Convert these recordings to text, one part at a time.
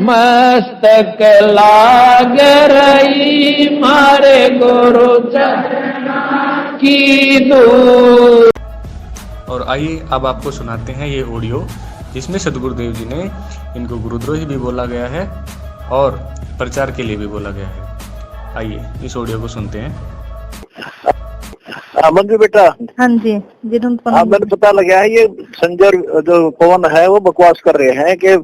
मस्तक लाग रही मारे गुरु चरणा की दूर। और आइए अब आपको सुनाते हैं ये ऑडियो जिसमें सदगुरुदेव जी ने इनको गुरुद्रोही भी बोला गया है और प्रचार के लिए भी बोला गया है। आइए इस ऑडियो को सुनते हैं। मंजू बेटा, हाँ जी जी मैंने पता लगा है ये संजय जो पवन है वो बकवास कर रहे हैं कि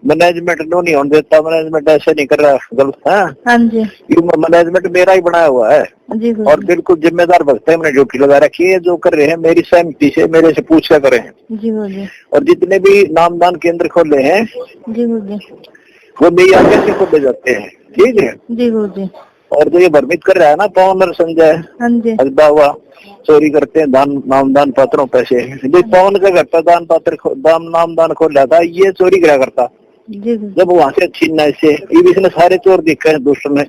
मैनेजमेंट नो नहीं होने देता, मैनेजमेंट ऐसे नहीं कर रहा, गलत है। हाँ जी, ये मैनेजमेंट मेरा ही बनाया हुआ है जी और बिल्कुल जिम्मेदार भक्त है, मैंने ड्यूटी लगा रखी है। जो कर रहे हैं मेरी सहमति से मेरे से पूछ कर रहे हैं जी जी। और जितने भी नामदान केंद्र खोले हैं जी जी वो मेरी आगे से खोले जाते हैं, ठीक है जी जी। और जो ये भ्रमित कर रहा है ना पवन और संजय, हाँ जी, अजबा हुआ चोरी करते हैं दान नामदान पात्रों पैसे, जो पवन का घर पर दान पात्र नामदान खोल रहा था ये चोरी करा करता जी। जब वहां से छीनना से इसने सारे चोर दिखे हैं, दुष्ट ने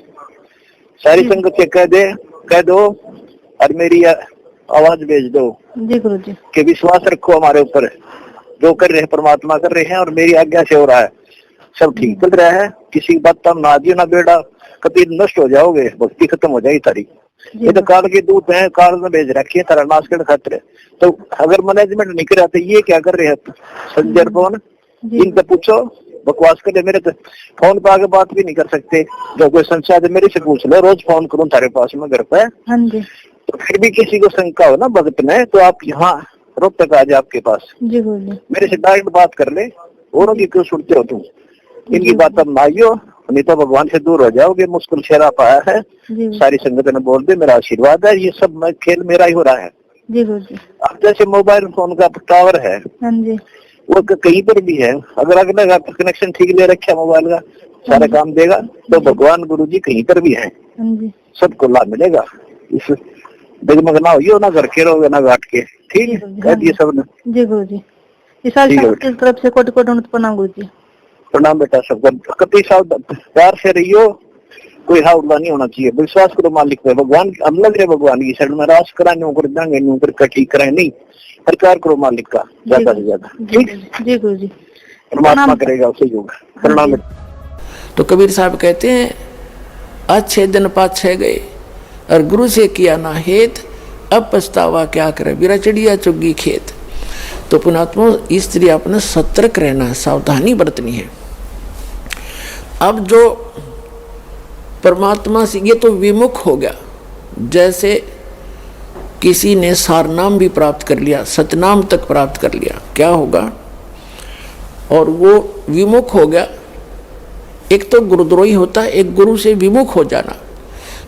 सारी संगत से कह दो और मेरी आवाज भेज दो जी गुरु जी कि विश्वास रखो हमारे ऊपर, जो कर रहे हैं परमात्मा कर रहे हैं और मेरी आज्ञा से हो रहा है, सब ठीक चल रहा है। किसी की बात तब ना दियो ना बेड़ा, कभी नष्ट हो जाओगे, भक्ति खत्म हो जाएगी तारी। ये तो काल के दूत हैं, काल में भेज रखी है तारा नाश के खातिर। तो अगर मैनेजमेंट नहीं कर रहा तो ये क्या कर रहे हैं संजय पवन, इनसे पूछो। बकवास करे, मेरे तो फोन पे आगे बात भी नहीं कर सकते, जो कोई संशय है मेरे से पूछ लो, रोज फोन करूँ तारे पास में घर पे। हाँ जी, तो फिर भी किसी को शंका हो ना भगत में तो आप यहाँ रोक तक आ जाए आपके पास, जी बोलिए, मेरे से डायरेक्ट बात कर ले, औरों की क्यों सुनते हो तुम, इनकी बात अब माइयो, नहीं तो भगवान से दूर हो जाओगे। मुश्किल शेरा पाया है, सारी संगत ने बोल दे, मेरा आशीर्वाद है, ये सब खेल मेरा ही हो रहा है। जी जी। अब जैसे मोबाइल फोन का टावर है, हाँ जी, वो कहीं पर भी है, अगर अगले कनेक्शन ठीक ले रखे मोबाइल का, सारा काम देगा। तो भगवान गुरु जी कहीं पर भी है, सबको लाभ मिलेगा। इस डगमग ना हो ना घर के रहोगे ना घाट के, ठीक है, कह दिए सब ने। जी गुरु जी, इस तरफ से कोटि कोटि प्रणाम गुरु जी। प्रणाम बेटा, सबको कति सावधान प्यार से रहियो, कोई हावड़ा नहीं होना चाहिए। विश्वास करो मालिक पे, भगवान हम लग रहे भगवान की शरण में, रास कराने कर देंगे नहीं कर ठीक कराए नहीं, प्रचार करो मालिक का ज्यादा से ज्यादा, ठीक। जी गुरु जी, परमात्मा करेगा उसे योग। प्रणाम। तो कबीर साहब कहते हैं अच्छे दिन पाछे गए और गुरु से किया ना हेत, अब पछतावा क्या करे, बिरा चिड़िया चुगी खेत। तो पुणात्मा इस तरह अपने सतर्क रहना, सावधानी बरतनी है। अब जो परमात्मा से, ये तो विमुख हो गया, जैसे किसी ने सारनाम भी प्राप्त कर लिया, सतनाम तक प्राप्त कर लिया, क्या होगा, और वो विमुख हो गया। एक तो गुरुद्रोही होता है, एक गुरु से विमुख हो जाना।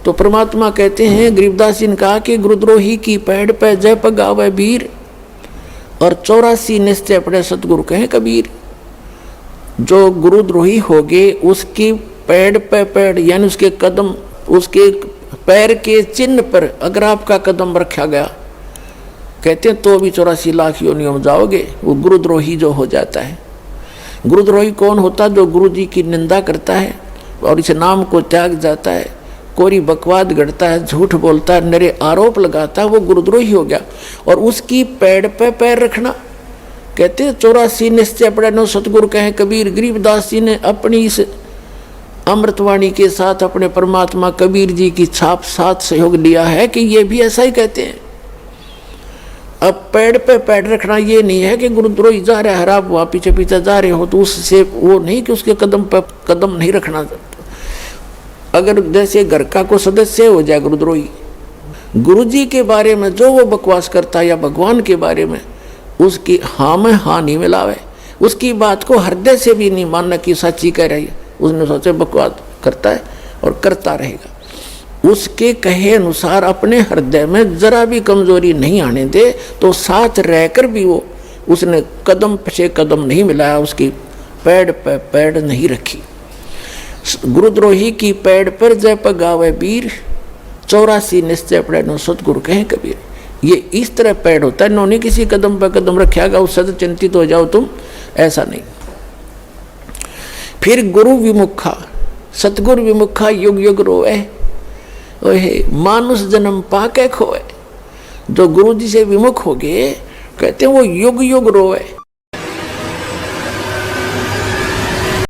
तो परमात्मा कहते हैं, गरीबदास जी ने कहा कि गुरुद्रोही की पैड़ पे जय पगावे वीर, और 84 निश्चय पड़े सतगुरु कहें कबीर। जो गुरुद्रोही होगे उसकी पैड़ पे पैड़, यानी उसके कदम, उसके पैर के चिन्ह पर अगर आपका कदम रखा गया, कहते हैं तो भी 84 लाख योनियों में जाओगे। वो गुरुद्रोही जो हो जाता है। गुरुद्रोही कौन होता? जो गुरु जी की निंदा करता है और इस नाम को त्याग जाता है, कोरी बकवाद गढ़ता है, झूठ बोलता है, नरे आरोप लगाता है, वो गुरुद्रोही हो गया। और उसकी पैड़ पे पैर रखना, कहते हैं 84 निश्चय पड़े नो सतगुरु कहें कबीर। गरीबदास जी ने अपनी इस अमृतवाणी के साथ अपने परमात्मा कबीर जी की छाप साथ सहयोग लिया है कि ये भी ऐसा ही कहते हैं। अब पैड़ पे पैड़ रखना ये नहीं है कि गुरुद्रोही जा रहा है, आप वहाँ पीछे पीछे जा रहे हो तो उससे वो नहीं कि उसके कदम पे कदम नहीं रखना। अगर जैसे घर का कोई सदस्य हो जाए गुरुद्रोही, गुरु जी के बारे में जो वो बकवास करता है या भगवान के बारे में, उसकी हाँ में हाँ नहीं मिलावे, उसकी बात को हृदय से भी नहीं मानना कि सच्ची कह रही है, उसने सोचे बकवास करता है और करता रहेगा। उसके कहे अनुसार अपने हृदय में जरा भी कमजोरी नहीं आने दे, तो साथ रहकर भी वो उसने कदम से कदम नहीं मिलाया, उसकी पैड़ पे पैड़ नहीं रखी। गुरुद्रोही की पैड़ पर जय पगावे वीर, 84 निश्चय पड़े नो सतगुरु कहें कबीर। ये इस तरह पैड़ होता है, इन्होंने किसी कदम पर कदम रखेगा उससे तो चिंतित हो जाओ तुम, ऐसा नहीं। फिर गुरु विमुखा, सतगुरु विमुखा युग युग रोए, ओहे मानुष जन्म पाके खोए। जो गुरु जी से विमुख हो गए, कहते हैं वो युग युग रोए।